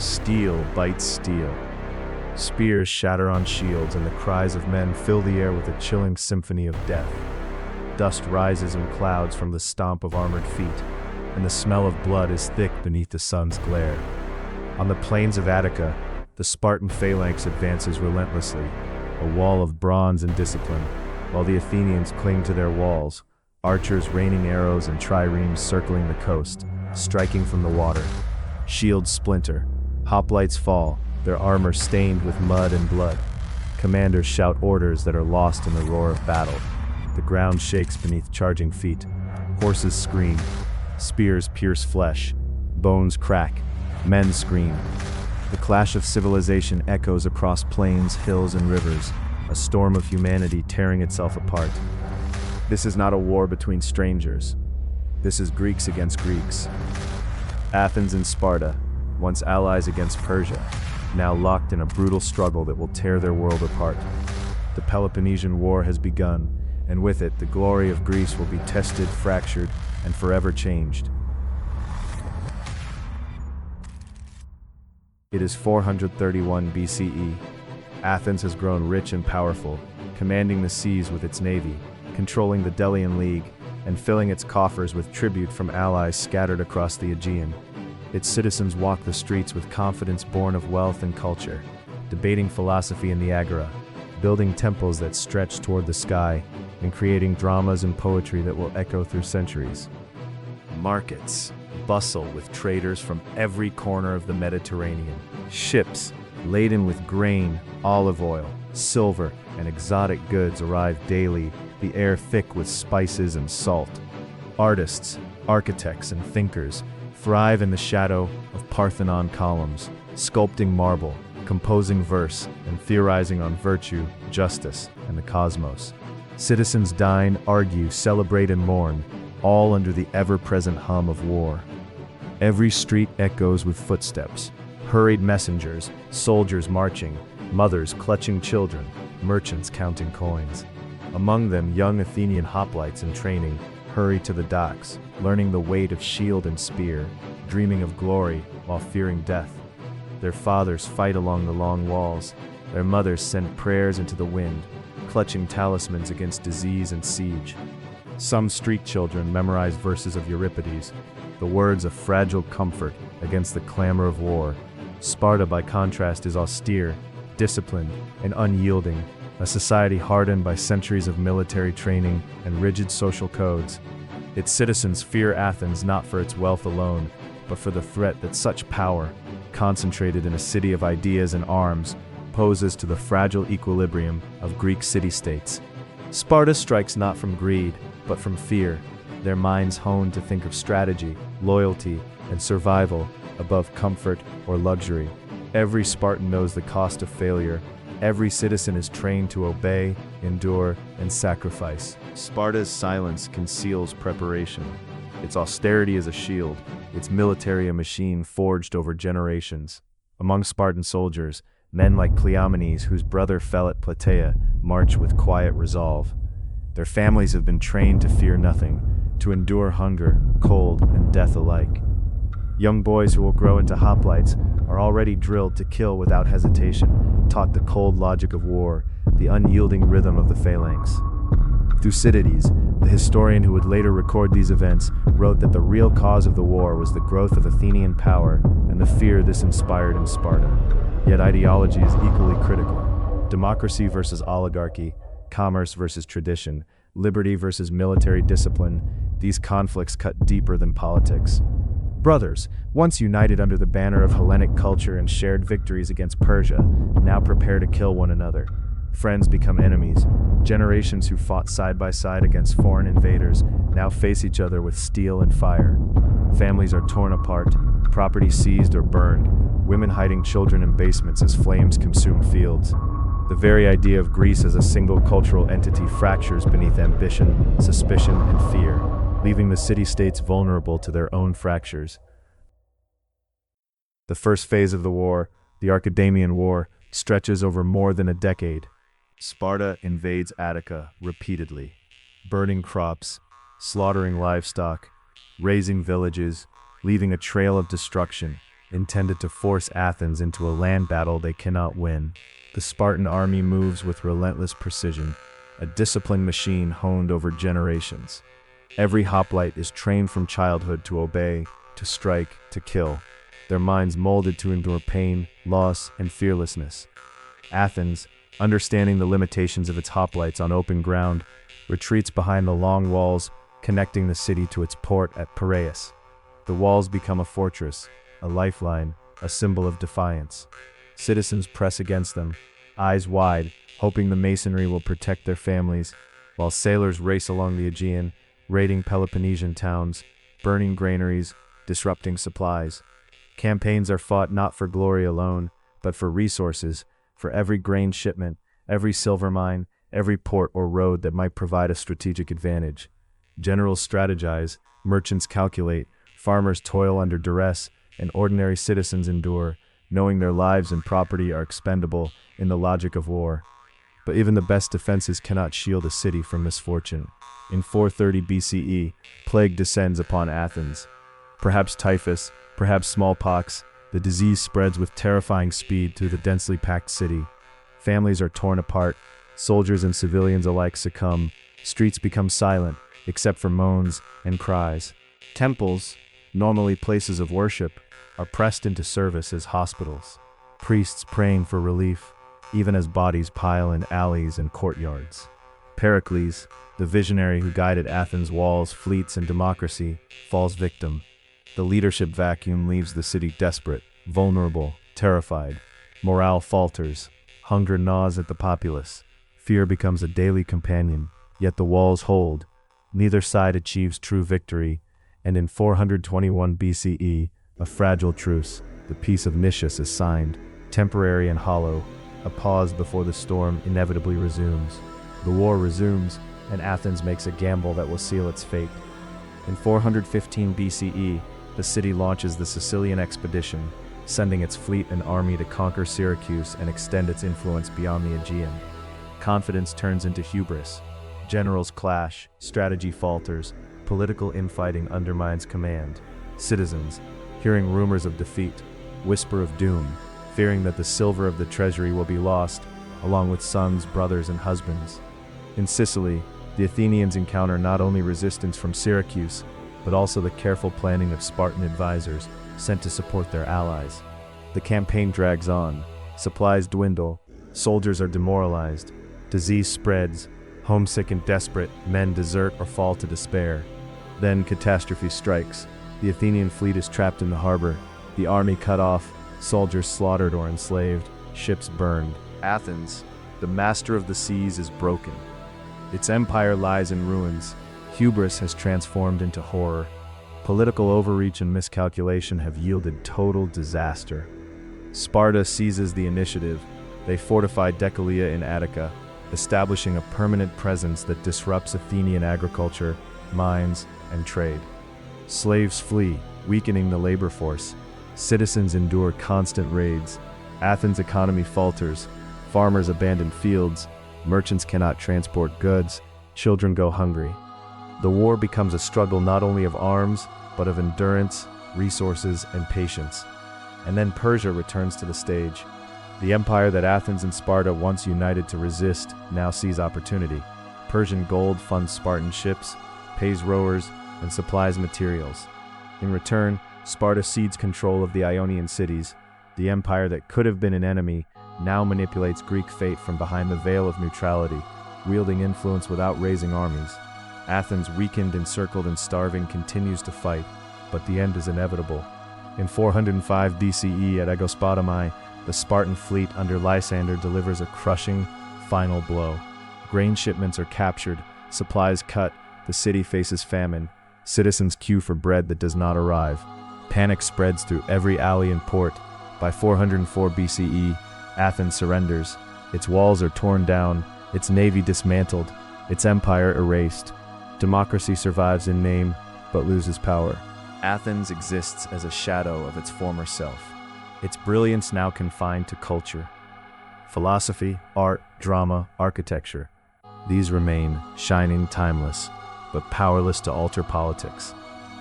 Steel bites steel. Spears shatter on shields, and the cries of men fill the air with a chilling symphony of death. Dust rises in clouds from the stomp of armored feet, and the smell of blood is thick beneath the sun's glare. On the plains of Attica, the Spartan phalanx advances relentlessly, a wall of bronze and discipline, while the Athenians cling to their walls, archers raining arrows and triremes circling the coast, striking from the water. Shields splinter, hoplites fall, their armor stained with mud and blood. Commanders shout orders that are lost in the roar of battle. The ground shakes beneath charging feet. Horses scream. Spears pierce flesh. Bones crack. Men scream. The clash of civilization echoes across plains, hills, and rivers, a storm of humanity tearing itself apart. This is not a war between strangers. This is Greeks against Greeks. Athens and Sparta, once allies against Persia, now locked in a brutal struggle that will tear their world apart. The Peloponnesian War has begun, and with it, the glory of Greece will be tested, fractured, and forever changed. It is 431 BCE. Athens has grown rich and powerful, commanding the seas with its navy, controlling the Delian League, and filling its coffers with tribute from allies scattered across the Aegean. Its citizens walk the streets with confidence born of wealth and culture, debating philosophy in the agora, building temples that stretch toward the sky, and creating dramas and poetry that will echo through centuries. Markets bustle with traders from every corner of the Mediterranean. Ships laden with grain, olive oil, silver, and exotic goods arrive daily, the air thick with spices and salt. Artists, architects, and thinkers thrive in the shadow of Parthenon columns, sculpting marble, composing verse, and theorizing on virtue, justice, and the cosmos. Citizens dine, argue, celebrate, and mourn, all under the ever-present hum of war. Every street echoes with footsteps, hurried messengers, soldiers marching, mothers clutching children, merchants counting coins. Among them, young Athenian hoplites in training hurry to the docks, learning the weight of shield and spear, dreaming of glory while fearing death. Their fathers fight along the long walls. Their mothers send prayers into the wind, clutching talismans against disease and siege. Some street children memorize verses of Euripides, the words of fragile comfort against the clamor of war. Sparta, by contrast, is austere, disciplined, and unyielding, a society hardened by centuries of military training and rigid social codes. Its citizens fear Athens not for its wealth alone, but for the threat that such power, concentrated in a city of ideas and arms, poses to the fragile equilibrium of Greek city-states. Sparta strikes not from greed, but from fear, their minds honed to think of strategy, loyalty, and survival above comfort or luxury. Every Spartan knows the cost of failure. Every citizen is trained to obey, endure, and sacrifice. Sparta's silence conceals preparation. Its austerity is a shield, its military a machine forged over generations. Among Spartan soldiers, men like Cleomenes, whose brother fell at Plataea, march with quiet resolve. Their families have been trained to fear nothing, to endure hunger, cold, and death alike. Young boys who will grow into hoplites are already drilled to kill without hesitation, taught the cold logic of war, the unyielding rhythm of the phalanx. Thucydides, the historian who would later record these events, wrote that the real cause of the war was the growth of Athenian power and the fear this inspired in Sparta. Yet ideology is equally critical. Democracy versus oligarchy, commerce versus tradition, liberty versus military discipline, these conflicts cut deeper than politics. Brothers, once united under the banner of Hellenic culture and shared victories against Persia, now prepare to kill one another. Friends become enemies. Generations who fought side by side against foreign invaders now face each other with steel and fire. Families are torn apart, property seized or burned, women hiding children in basements as flames consume fields. The very idea of Greece as a single cultural entity fractures beneath ambition, suspicion, and fear, leaving the city-states vulnerable to their own fractures. The first phase of the war, the Archidamian War, stretches over more than a decade. Sparta invades Attica repeatedly, burning crops, slaughtering livestock, razing villages, leaving a trail of destruction, intended to force Athens into a land battle they cannot win. The Spartan army moves with relentless precision, a disciplined machine honed over generations. Every hoplite is trained from childhood to obey, to strike, to kill, their minds molded to endure pain, loss, and fearlessness. Athens, understanding the limitations of its hoplites on open ground, retreats behind the long walls connecting the city to its port at Piraeus. The walls become a fortress, a lifeline, a symbol of defiance. Citizens press against them, eyes wide, hoping the masonry will protect their families, while sailors race along the Aegean, raiding Peloponnesian towns, burning granaries, disrupting supplies. Campaigns are fought not for glory alone, but for resources, for every grain shipment, every silver mine, every port or road that might provide a strategic advantage. Generals strategize, merchants calculate, farmers toil under duress, and ordinary citizens endure, knowing their lives and property are expendable in the logic of war. But even the best defenses cannot shield a city from misfortune. In 430 BCE, plague descends upon Athens. Perhaps typhus, perhaps smallpox, the disease spreads with terrifying speed through the densely packed city. Families are torn apart, soldiers and civilians alike succumb, streets become silent, except for moans and cries. Temples, normally places of worship, are pressed into service as hospitals, priests praying for relief, even as bodies pile in alleys and courtyards. Pericles, the visionary who guided Athens' walls, fleets, and democracy, falls victim. The leadership vacuum leaves the city desperate, vulnerable, terrified. Morale falters, hunger gnaws at the populace. Fear becomes a daily companion, yet the walls hold. Neither side achieves true victory, and in 421 BCE, a fragile truce, the Peace of Nicias, is signed, temporary and hollow. A pause before the storm inevitably resumes. The war resumes, and Athens makes a gamble that will seal its fate. In 415 BCE, the city launches the Sicilian Expedition, sending its fleet and army to conquer Syracuse and extend its influence beyond the Aegean. Confidence turns into hubris. Generals clash, strategy falters, political infighting undermines command. Citizens, hearing rumors of defeat, whisper of doom, fearing that the silver of the treasury will be lost, along with sons, brothers, and husbands. In Sicily, the Athenians encounter not only resistance from Syracuse, but also the careful planning of Spartan advisors sent to support their allies. The campaign drags on, supplies dwindle, soldiers are demoralized, disease spreads, homesick and desperate, men desert or fall to despair. Then catastrophe strikes. The Athenian fleet is trapped in the harbor, the army cut off, soldiers slaughtered or enslaved, ships burned. Athens, the master of the seas, is broken. Its empire lies in ruins. Hubris has transformed into horror. Political overreach and miscalculation have yielded total disaster. Sparta seizes the initiative. They fortify Decelea in Attica, establishing a permanent presence that disrupts Athenian agriculture, mines, and trade. Slaves flee, weakening the labor force. Citizens endure constant raids. Athens' economy falters. Farmers abandon fields. Merchants cannot transport goods. Children go hungry. The war becomes a struggle not only of arms, but of endurance, resources, and patience. And then Persia returns to the stage. The empire that Athens and Sparta once united to resist now sees opportunity. Persian gold funds Spartan ships, pays rowers, and supplies materials. In return, Sparta cedes control of the Ionian cities. The empire that could have been an enemy now manipulates Greek fate from behind the veil of neutrality, wielding influence without raising armies. Athens, weakened, encircled, and starving, continues to fight, but the end is inevitable. In 405 BCE at Aegospotami, the Spartan fleet under Lysander delivers a crushing, final blow. Grain shipments are captured, supplies cut, the city faces famine. Citizens queue for bread that does not arrive. Panic spreads through every alley and port. By 404 BCE, Athens surrenders. Its walls are torn down, its navy dismantled, its empire erased. Democracy survives in name, but loses power. Athens exists as a shadow of its former self. Its brilliance now confined to culture. Philosophy, art, drama, architecture. These remain, shining, timeless, but powerless to alter politics.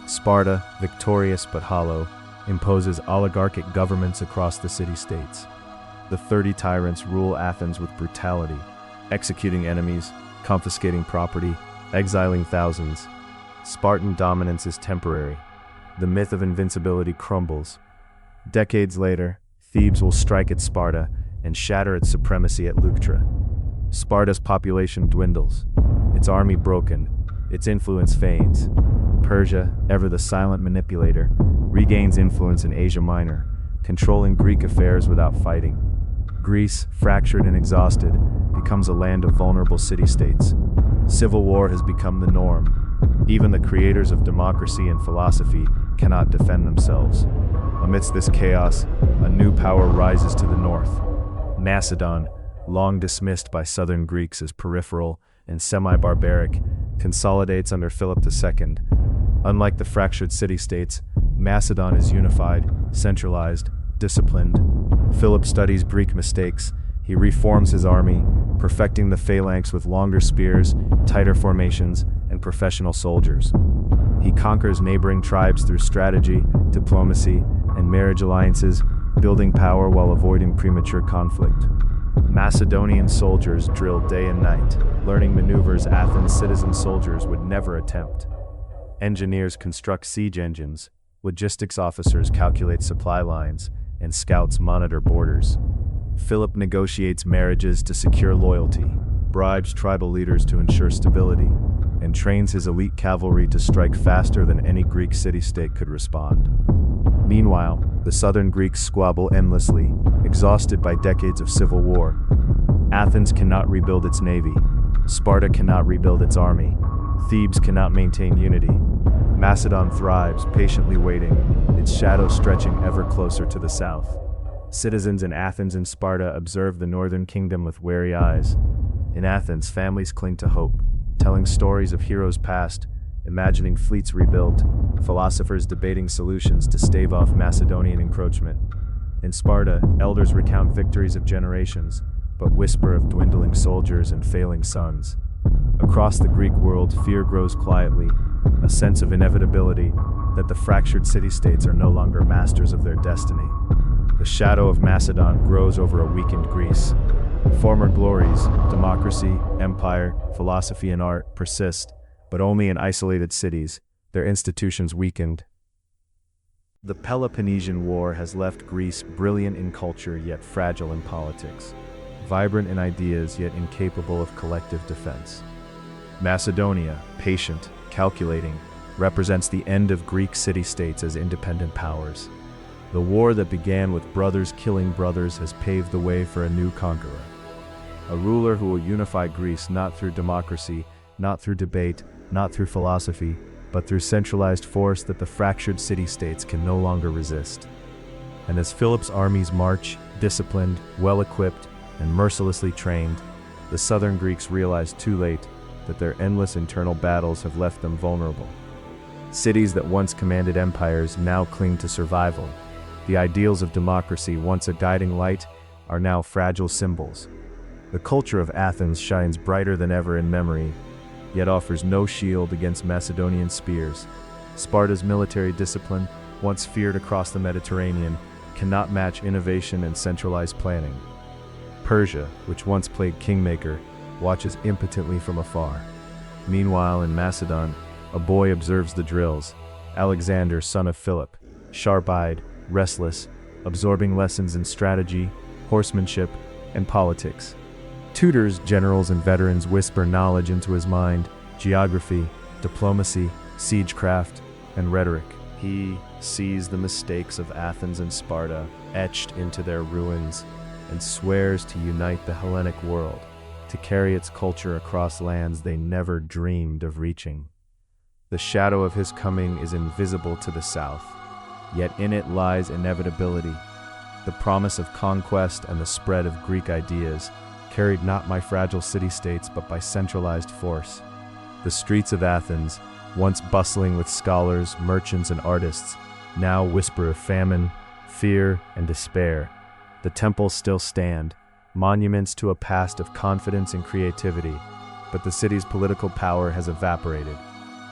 Sparta, victorious but hollow, imposes oligarchic governments across the city-states. The 30 tyrants rule Athens with brutality, executing enemies, confiscating property, exiling thousands. Spartan dominance is temporary. The myth of invincibility crumbles. Decades later, Thebes will strike at Sparta and shatter its supremacy at Leuctra. Sparta's population dwindles, its army broken, its influence fades. Persia, ever the silent manipulator, regains influence in Asia Minor, controlling Greek affairs without fighting. Greece, fractured and exhausted, becomes a land of vulnerable city-states. Civil war has become the norm. Even the creators of democracy and philosophy cannot defend themselves. Amidst this chaos, a new power rises to the north. Macedon, long dismissed by southern Greeks as peripheral and semi-barbaric, consolidates under Philip II. Unlike the fractured city-states, Macedon is unified, centralized, disciplined. Philip studies Greek mistakes. He reforms his army, perfecting the phalanx with longer spears, tighter formations, and professional soldiers. He conquers neighboring tribes through strategy, diplomacy, and marriage alliances, building power while avoiding premature conflict. Macedonian soldiers drill day and night, learning maneuvers Athens' citizen soldiers would never attempt. Engineers construct siege engines, logistics officers calculate supply lines, and scouts monitor borders. Philip negotiates marriages to secure loyalty, bribes tribal leaders to ensure stability, and trains his elite cavalry to strike faster than any Greek city-state could respond. Meanwhile, the southern Greeks squabble endlessly, exhausted by decades of civil war. Athens cannot rebuild its navy. Sparta cannot rebuild its army. Thebes cannot maintain unity. Macedon thrives, patiently waiting, its shadow stretching ever closer to the south. Citizens in Athens and Sparta observe the northern kingdom with wary eyes. In Athens, families cling to hope, telling stories of heroes past, imagining fleets rebuilt, philosophers debating solutions to stave off Macedonian encroachment. In Sparta, elders recount victories of generations, but whisper of dwindling soldiers and failing sons. Across the Greek world, fear grows quietly, a sense of inevitability that the fractured city-states are no longer masters of their destiny. The shadow of Macedon grows over a weakened Greece. Former glories, democracy, empire, philosophy, and art persist, but only in isolated cities, their institutions weakened. The Peloponnesian War has left Greece brilliant in culture yet fragile in politics, vibrant in ideas yet incapable of collective defense. Macedonia, patient, calculating, represents the end of Greek city-states as independent powers. The war that began with brothers killing brothers has paved the way for a new conqueror. A ruler who will unify Greece not through democracy, not through debate, not through philosophy, but through centralized force that the fractured city-states can no longer resist. And as Philip's armies march, disciplined, well-equipped, and mercilessly trained, the southern Greeks realize too late that their endless internal battles have left them vulnerable. Cities that once commanded empires now cling to survival. The ideals of democracy, once a guiding light, are now fragile symbols. The culture of Athens shines brighter than ever in memory, yet offers no shield against Macedonian spears. Sparta's military discipline, once feared across the Mediterranean, cannot match innovation and centralized planning. Persia, which once played kingmaker, watches impotently from afar. Meanwhile, in Macedon, a boy observes the drills. Alexander, son of Philip, sharp-eyed, restless, absorbing lessons in strategy, horsemanship, and politics. Tutors, generals, and veterans whisper knowledge into his mind: geography, diplomacy, siegecraft, and rhetoric. He sees the mistakes of Athens and Sparta etched into their ruins and swears to unite the Hellenic world, to carry its culture across lands they never dreamed of reaching. The shadow of his coming is invisible to the south, yet in it lies inevitability, the promise of conquest and the spread of Greek ideas, carried not by fragile city-states but by centralized force. The streets of Athens, once bustling with scholars, merchants, and artists, now whisper of famine, fear, and despair. The temples still stand, monuments to a past of confidence and creativity, but the city's political power has evaporated.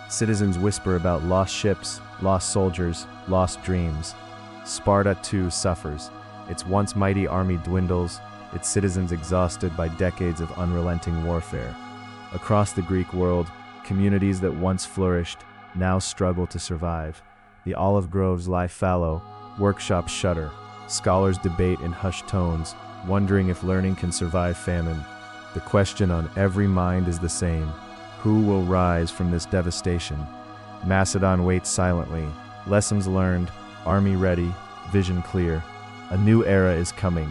Citizens whisper about lost ships, lost soldiers, lost dreams. Sparta too suffers. Its once mighty army dwindles, its citizens exhausted by decades of unrelenting warfare. Across the Greek world, communities that once flourished now struggle to survive. The olive groves lie fallow, workshops shudder, scholars debate in hushed tones, wondering if learning can survive famine. The question on every mind is the same: who will rise from this devastation? Macedon waits silently, lessons learned, army ready, vision clear. A new era is coming,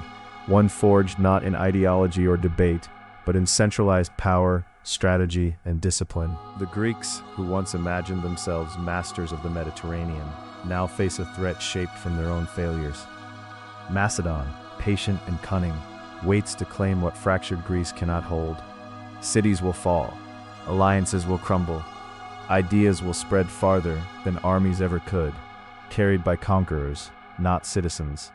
one forged not in ideology or debate, but in centralized power, strategy, and discipline. The Greeks, who once imagined themselves masters of the Mediterranean, now face a threat shaped from their own failures. Macedon, patient and cunning, waits to claim what fractured Greece cannot hold. Cities will fall, alliances will crumble, ideas will spread farther than armies ever could, carried by conquerors, not citizens.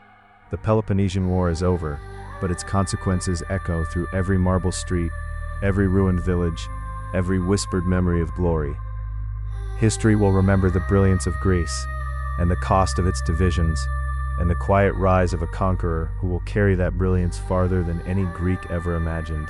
The Peloponnesian War is over, but its consequences echo through every marble street, every ruined village, every whispered memory of glory. History will remember the brilliance of Greece, and the cost of its divisions, and the quiet rise of a conqueror who will carry that brilliance farther than any Greek ever imagined.